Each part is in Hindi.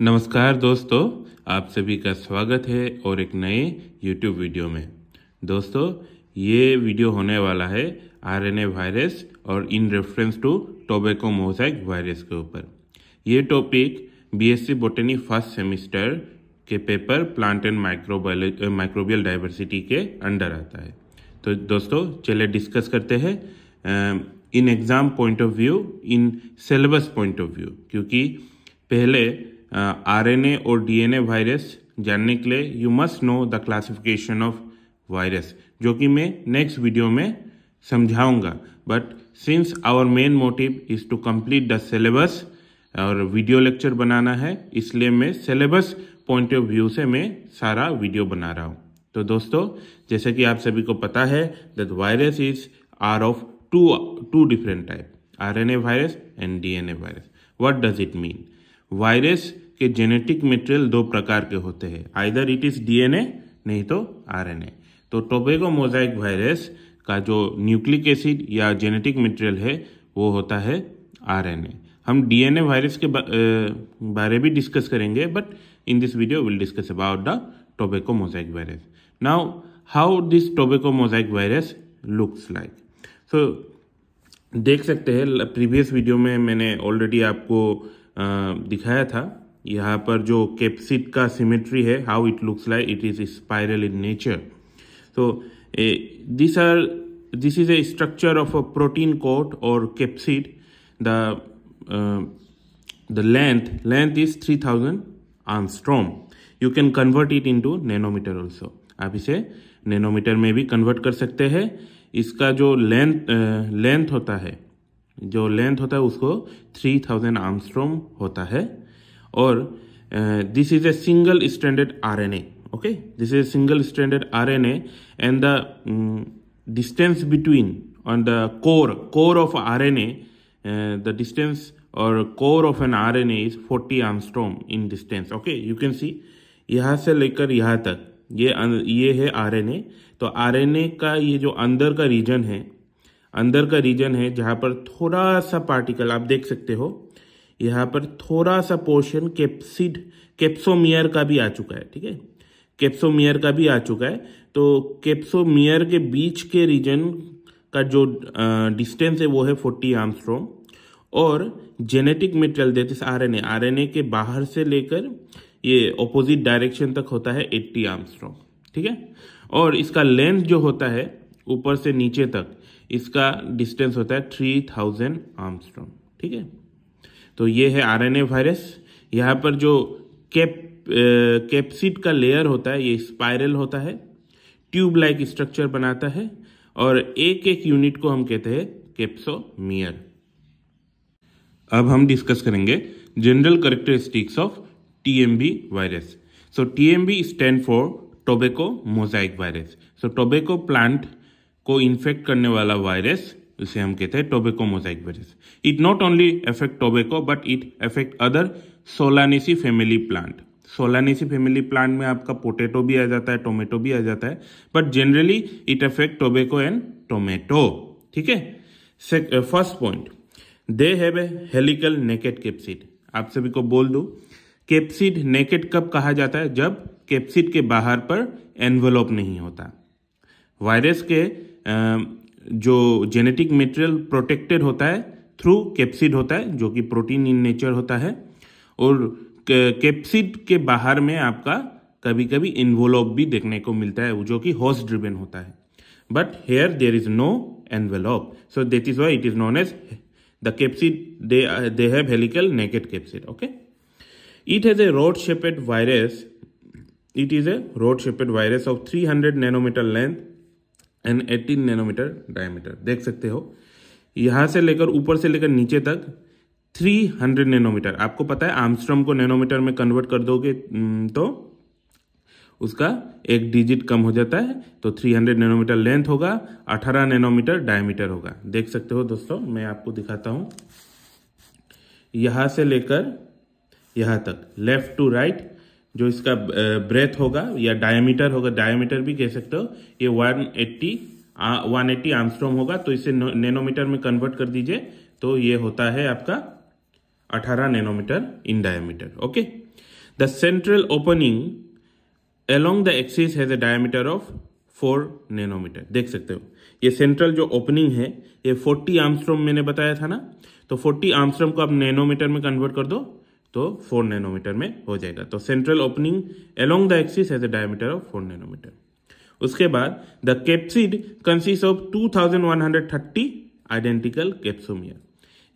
नमस्कार दोस्तों, आप सभी का स्वागत है और एक नए YouTube वीडियो में। दोस्तों, ये वीडियो होने वाला है आरएनए वायरस और in reference to tobacco mosaic virus के ऊपर। ये topic BSc botany first semester के paper plant and microbial diversity के अंडर आता है। तो दोस्तों, चलिए डिस्कस करते हैं in exam point of view, in syllabus point of view, क्योंकि पहले आरएनए और डीएनए वायरस जानने के लिए you must know the classification of virus, जो कि मैं नेक्स्ट वीडियो में समझाऊंगा। But since our main motive is to complete the syllabus और वीडियो लेक्चर बनाना है, इसलिए मैं सिलेबस पॉइंट ऑफ व्यू से मैं सारा वीडियो बना रहा हूँ। तो दोस्तों, जैसे कि आप सभी को पता है that virus is are of two different type, RNA virus and DNA virus. What does it mean? Virus के जेनेटिक मटेरियल दो प्रकार के होते हैं, आइदर इट इज डीएनए नहीं तो आरएनए। तो टोबैको मोज़ेक वायरस का जो न्यूक्लिक एसिड या जेनेटिक मटेरियल है वो होता है आरएनए। हम डीएनए वायरस के बारे भी डिस्कस करेंगे, but in this video will discuss about the tobacco mosaic virus. Now how this tobacco mosaic virus looks like. So देख सकते हैं, प्रीवियस वीडियो में मैंने ऑलरेडी आपको दिखाया था। यहाँ पर जो कैप्सिड का सिमेट्री है, how it looks like, it is spiral in nature. तो this is a structure of a protein coat और capsid. The length is 3000 angstrom. You can convert it into nanometer also. आप इसे नैनोमीटर में भी कन्वर्ट कर सकते हैं। इसका जो लेंथ होता है उसको 3000 आर्मस्ट्रॉम होता है। और this is a single stranded RNA. Okay, this is a single stranded RNA and the distance between on the core of RNA, the distance और core of an RNA is 40 angstrom in distance. Okay, you can see यहाँ से लेकर यहाँ तक ये है आरएनए। तो आरएनए का ये जो अंदर का रीजन है जहां पर थोड़ा सा पार्टिकल आप देख सकते हो, यहाँ पर थोड़ा सा पोर्शन कैप्सोमियर का भी आ चुका है। ठीक है, कैप्सोमियर का भी आ चुका है। तो कैप्सोमियर के बीच के रीजन का जो डिस्टेंस है वो है 40 आर्मस्ट्रॉम। और genetic material that is RNA के बाहर से लेकर ये ऑपोजिट डायरेक्शन तक होता है 80 आर्मस्ट्रॉम। ठीक है, और इसका लेंथ जो होता है ऊपर से नीचे तक, इसका डिस्टेंस होता है 3000 आर्मस्ट्रॉम। ठीक है, तो ये है आरएनए वायरस। यहाँ पर जो कैप्सिड का लेयर होता है ये स्पाइरल होता है, ट्यूब लाइक स्ट्रक्चर बनाता है, और एक एक यूनिट को हम कहते हैं कैप्सोमियर। अब हम डिस्कस करेंगे general characteristics of TMV virus. So TMV stand for tobacco mosaic virus. So tobacco plant को इन्फेक्ट करने वाला वायरस, इसे हम कहते हैं tobacco mosaic virus. It not only affect tobacco but it affect other Solanaceae family plant. Solanaceae family plant में आपका पोटैटो भी आ जाता है, टोमेटो भी आ जाता है, but generally it affect tobacco and tomato. ठीक है, first point, they have a helical naked capsid. आप सभी को बोल दूं, कैप्सिड नेकेड कब कहा जाता है? जब कैप्सिड के बाहर पर एनवेलोप नहीं होता। वायरस के जो जेनेटिक मटेरियल प्रोटेक्टेड होता है थ्रू कैप्सिड होता है, जो कि प्रोटीन इन नेचर होता है। और कैप्सिड के बाहर में आपका कभी कभी एनवेलोप भी देखने को मिलता है, जो कि होस्ट ड्रिवन होता है। But here there is no envelope, so that is why it is known as the capsid. They have helical naked capsid. Okay, it has a rod shaped virus. It is a rod shaped virus of 300 nanometer length and 18 nanometer diameter. देख सकते हो, यहां से लेकर ऊपर से लेकर नीचे तक 300 नैनोमीटर। आपको पता है आर्मस्ट्रॉम को नैनोमीटर में कन्वर्ट कर दोगे तो उसका एक डिजिट कम हो जाता है। तो 300 नैनोमीटर लेंथ होगा, 18 नैनोमीटर डायमीटर होगा। देख सकते हो दोस्तों, मैं आपको दिखाता हूं, यहां से लेकर यहां तक लेफ्ट टू राइट जो इसका ब्रेथ होगा या डायमीटर होगा, डायमीटर भी कह सकते हो, ये 180 आर्मस्ट्रॉम होगा। तो इसे नैनोमीटर में कन्वर्ट कर दीजिए तो ये होता है आपका 18 nanometre in diameter. Okay, the central opening along the axis has a diameter of 4 nanometre. देख सकते हो ये सेंट्रल जो ओपनिंग है ये 40 आर्मस्ट्रॉम मैंने बताया था ना, तो 40 आर्मस्ट्रॉम को आप नैनोमीटर में कन्वर्ट कर दो तो 4 नैनोमीटर में हो जाएगा। तो central opening along the axis has a diameter of 4 nanometre. उसके बाद the capsid consist of 2130 identical capsomere.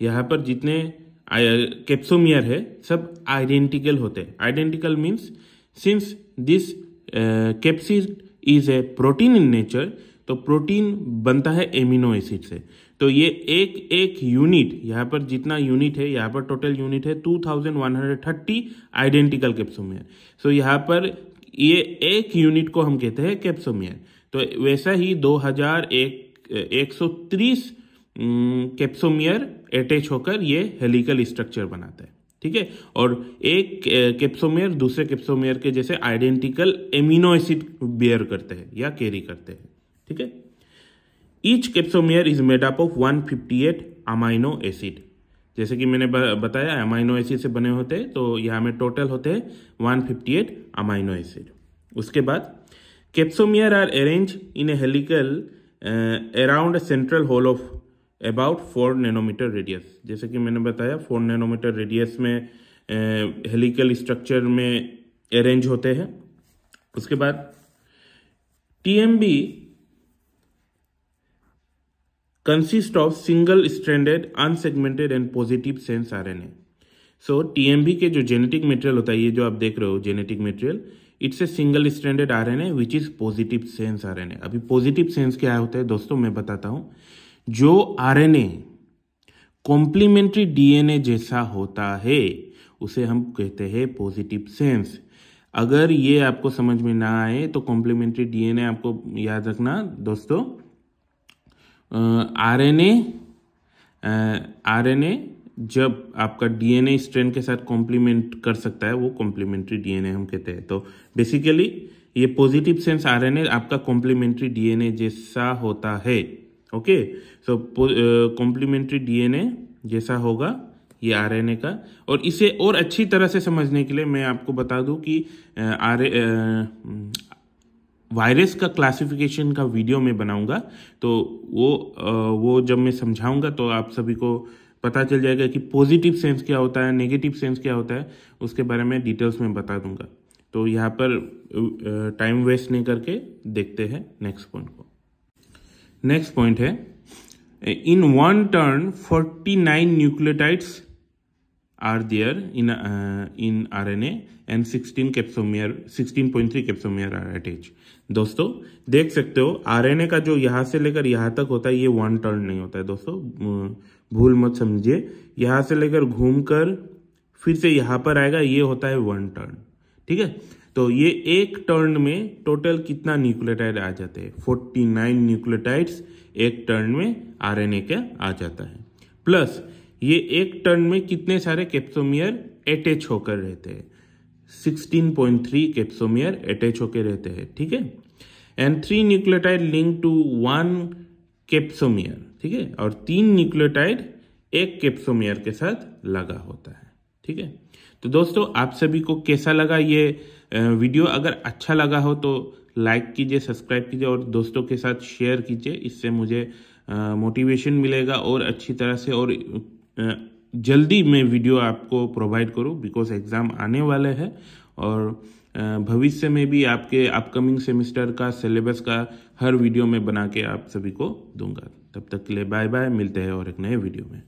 यहाँ पर जितने कैप्सोमियर है सब आइडेंटिकल होते हैं। Identical means since this capsid is a protein in nature, तो प्रोटीन बनता है एमिनो एसिड से। तो ये एक यूनिट, यहाँ पर जितना यूनिट है, यहाँ पर टोटल यूनिट है 2130 आइडेंटिकल कैप्सोमियर। सो यहाँ पर ये एक यूनिट को हम कहते हैं कैप्सोमियर। तो वैसा ही 2130 कैप्सोमियर अटैच होकर ये हेलिकल स्ट्रक्चर बनाता है, ठीक है। और एक कैप्सोमियर दूसरे कैप्सोमियर के जैसे आइडेंटिकल एमिनो एसिड बेयर करते हैं या कैरी करते हैं, ठीक है। Each capsomere is made up of 158 amino acid. जैसे कि मैंने बताया अमाइनो एसिड से बने होते हैं, तो यहाँ में टोटल होते हैं 158 अमाइनो एसिड। उसके बाद capsomere are arrange in a helical around a central hole of about 4 nanometre radius. जैसे कि मैंने बताया 4 नैनोमीटर रेडियस में हेलिकल स्ट्रक्चर में अरेंज होते हैं। उसके बाद TMB consist of single stranded unsegmented and positive sense RNA. So TMB के जो जेनेटिक मटेरियल होता है, ये जो आप देख रहे हो genetic material, it's a single stranded RNA which is positive sense RNA. अभी पॉजिटिव सेंस क्या होता है दोस्तों मैं बताता हूं। जो आरएनए कॉम्प्लीमेंट्री डीएनए जैसा होता है उसे हम कहते हैं पॉजिटिव सेंस। अगर ये आपको समझ में ना आए तो कॉम्प्लीमेंट्री डीएनए आपको याद रखना दोस्तों। आरएनए जब आपका डीएनए स्ट्रैंड के साथ कॉम्प्लीमेंट कर सकता है वो कॉम्प्लीमेंट्री डीएनए हम कहते हैं। तो बेसिकली ये पॉजिटिव सेंस आरएनए आपका कॉम्प्लीमेंट्री डीएनए जैसा होता है। ओके, सो कॉम्प्लीमेंट्री डीएनए जैसा होगा ये आरएनए का। और इसे और अच्छी तरह से समझने के लिए मैं आपको बता दूं कि वायरस का क्लासिफिकेशन का वीडियो मैं बनाऊंगा, तो वो जब मैं समझाऊंगा तो आप सभी को पता चल जाएगा कि पॉजिटिव सेंस क्या होता है, नेगेटिव सेंस क्या होता है, उसके बारे में डिटेल्स में बता दूंगा। तो यहाँ पर टाइम वेस्ट नहीं करके देखते हैं नेक्स्ट पॉइंट को। नेक्स्ट पॉइंट है in one turn 49 nucleotides are there in RNA and 16.3 capsomere are attach. दोस्तों देख सकते हो आरएनए का जो यहाँ से लेकर यहाँ तक होता है ये वन टर्न नहीं होता है दोस्तों, भूल मत समझिए। यहाँ से लेकर घूमकर फिर से यहाँ पर आएगा, ये होता है वन टर्न, ठीक है। तो ये एक टर्न में टोटल कितना न्यूक्लियोटाइड आ जाते हैं, 49 न्यूक्लियोटाइड्स एक टर्न में आरएनए का आ जाता है। प्लस ये एक टर्न में कितने सारे कैप्सोमियर अटैच होकर रहते हैं, 16.3 कैप्सोमियर अटैच होकर रहते हैं, ठीक है। And 3 nucleotide link to 1 capsomere, ठीक है। और 3 न्यूक्लियोटाइड एक कैप्सोमियर के साथ लगा होता है, ठीक है। तो दोस्तों आप सभी को कैसा लगा ये वीडियो? अगर अच्छा लगा हो तो लाइक कीजिए, सब्सक्राइब कीजिए और दोस्तों के साथ शेयर कीजिए। इससे मुझे मोटिवेशन मिलेगा और अच्छी तरह से और जल्दी मैं वीडियो आपको प्रोवाइड करूं, बिकॉज एग्ज़ाम आने वाले हैं और भविष्य में भी आपके अपकमिंग सेमेस्टर का सिलेबस का हर वीडियो में बना के आप सभी को दूंगा। तब तक के लिए बाय बाय, मिलते हैं और एक नए वीडियो में।